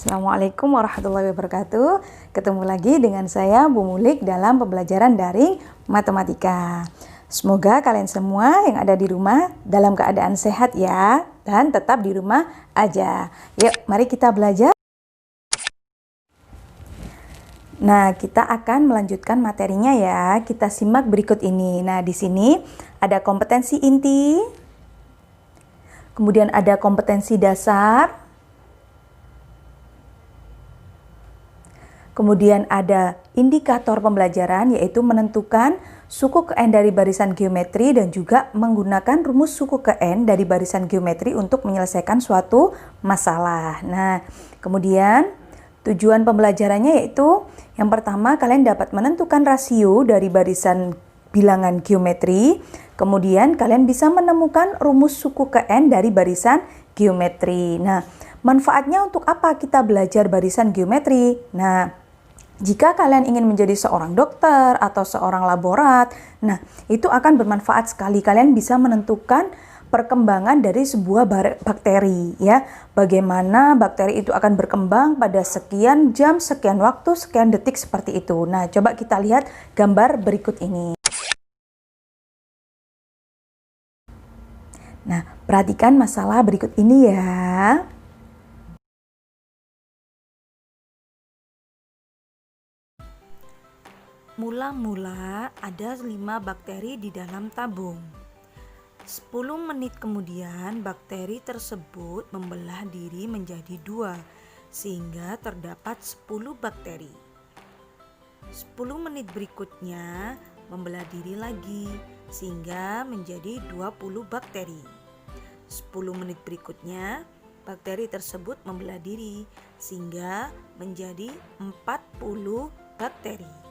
Assalamualaikum warahmatullahi wabarakatuh. Ketemu lagi dengan saya Bu Mulik dalam pembelajaran daring matematika. Semoga kalian semua yang ada di rumah dalam keadaan sehat ya, dan tetap di rumah aja. Yuk, mari kita belajar. Nah, kita akan melanjutkan materinya ya. Kita simak berikut ini. Nah, di sini ada kompetensi inti, kemudian ada kompetensi dasar, kemudian ada indikator pembelajaran, yaitu menentukan suku ke N dari barisan geometri dan juga menggunakan rumus suku ke N dari barisan geometri untuk menyelesaikan suatu masalah. Nah, kemudian tujuan pembelajarannya yaitu yang pertama, kalian dapat menentukan rasio dari barisan bilangan geometri. Kemudian kalian bisa menemukan rumus suku ke N dari barisan geometri. Nah, manfaatnya untuk apa kita belajar barisan geometri? Nah, jika kalian ingin menjadi seorang dokter atau seorang laborat, nah itu akan bermanfaat sekali. Kalian bisa menentukan perkembangan dari sebuah bakteri ya. Bagaimana bakteri itu akan berkembang pada sekian jam, sekian waktu, sekian detik seperti itu. Nah, coba kita lihat gambar berikut ini. Nah, perhatikan masalah berikut ini ya. Mula-mula ada 5 bakteri di dalam tabung. 10 menit kemudian bakteri tersebut membelah diri menjadi 2 sehingga terdapat 10 bakteri. 10 menit berikutnya membelah diri lagi sehingga menjadi 20 bakteri. 10 menit berikutnya bakteri tersebut membelah diri sehingga menjadi 40 bakteri.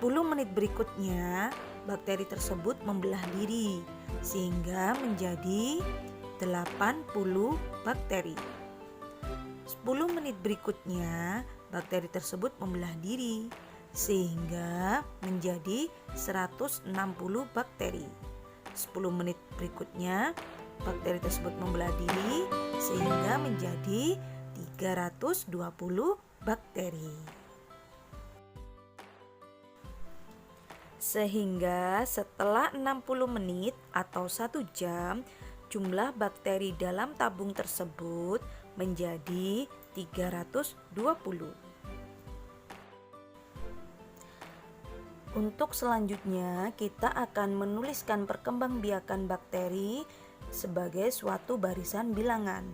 10 menit berikutnya bakteri tersebut membelah diri sehingga menjadi 80 bakteri. 10 menit berikutnya bakteri tersebut membelah diri sehingga menjadi 160 bakteri. 10 menit berikutnya bakteri tersebut membelah diri sehingga menjadi 320 bakteri. Sehingga setelah 60 menit atau 1 jam, jumlah bakteri dalam tabung tersebut menjadi 320. Untuk selanjutnya, kita akan menuliskan perkembangbiakan bakteri sebagai suatu barisan bilangan.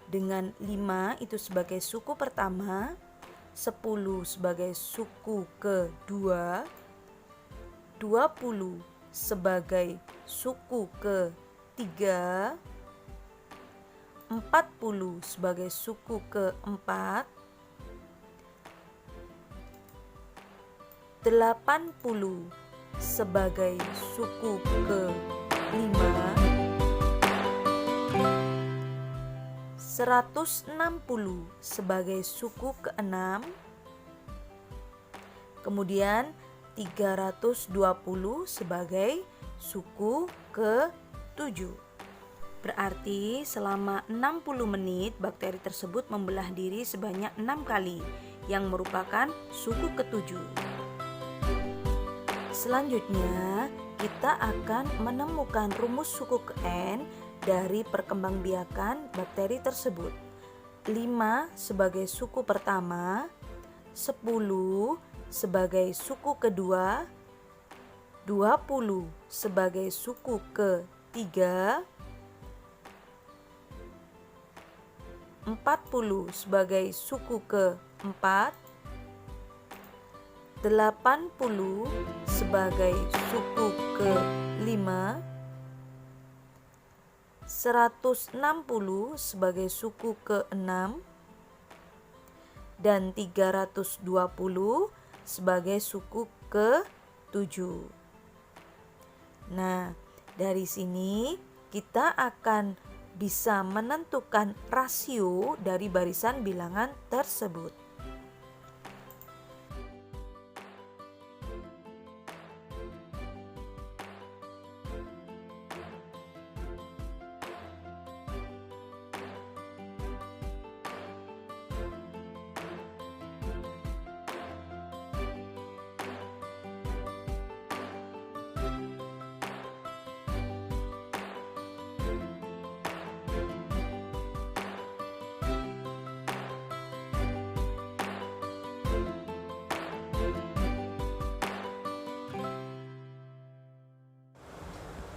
Dengan 5 itu sebagai suku pertama, 10 sebagai suku kedua, 20 sebagai suku ketiga, 40 sebagai suku keempat, 80 sebagai suku kelima, 160 sebagai suku keenam, kemudian 320 sebagai suku ke-7. Berarti selama 60 menit bakteri tersebut membelah diri sebanyak 6 kali yang merupakan suku ke-7. Selanjutnya kita akan menemukan rumus suku ke N dari perkembangbiakan bakteri tersebut. 5 sebagai suku pertama, 10 sebagai suku kedua, 20 sebagai suku ketiga, 40 sebagai suku keempat, 80 sebagai suku kelima, 160 sebagai suku keenam, dan 320 sebagai suku ke-7. Nah, dari sini kita akan bisa menentukan rasio dari barisan bilangan tersebut.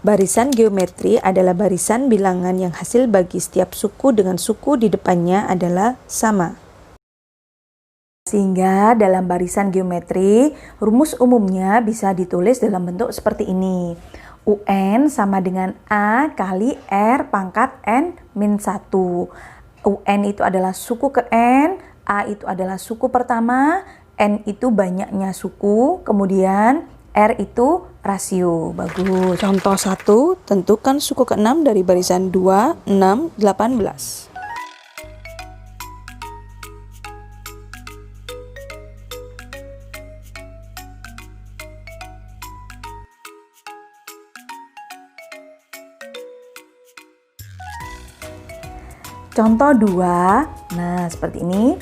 Barisan geometri adalah barisan bilangan yang hasil bagi setiap suku dengan suku di depannya adalah sama. Sehingga dalam barisan geometri, rumus umumnya bisa ditulis dalam bentuk seperti ini. UN sama dengan A kali R pangkat N min 1. UN itu adalah suku ke N, A itu adalah suku pertama, N itu banyaknya suku, kemudian R itu rasio. Bagus. Contoh 1, tentukan suku ke-6 dari barisan 2, 6, 18. Contoh 2, nah seperti ini.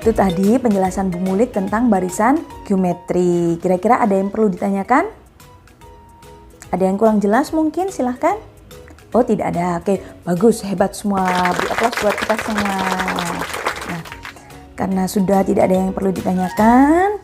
Itu tadi penjelasan Bu Mulik tentang barisan geometri. Kira-kira ada yang perlu ditanyakan? Ada yang kurang jelas mungkin? Silahkan. Oh, tidak ada. Oke, bagus, hebat semua. Beri aplaus buat kita semua. Nah, karena sudah tidak ada yang perlu ditanyakan,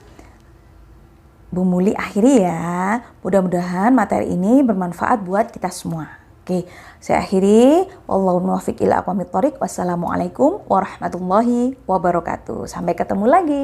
Bu Muli akhiri ya. Mudah-mudahan materi ini bermanfaat buat kita semua. Oke, saya akhiri. Wallahul muwaffiq ila aqwamit thoriq. Wassalamualaikum warahmatullahi wabarakatuh. Sampai ketemu lagi.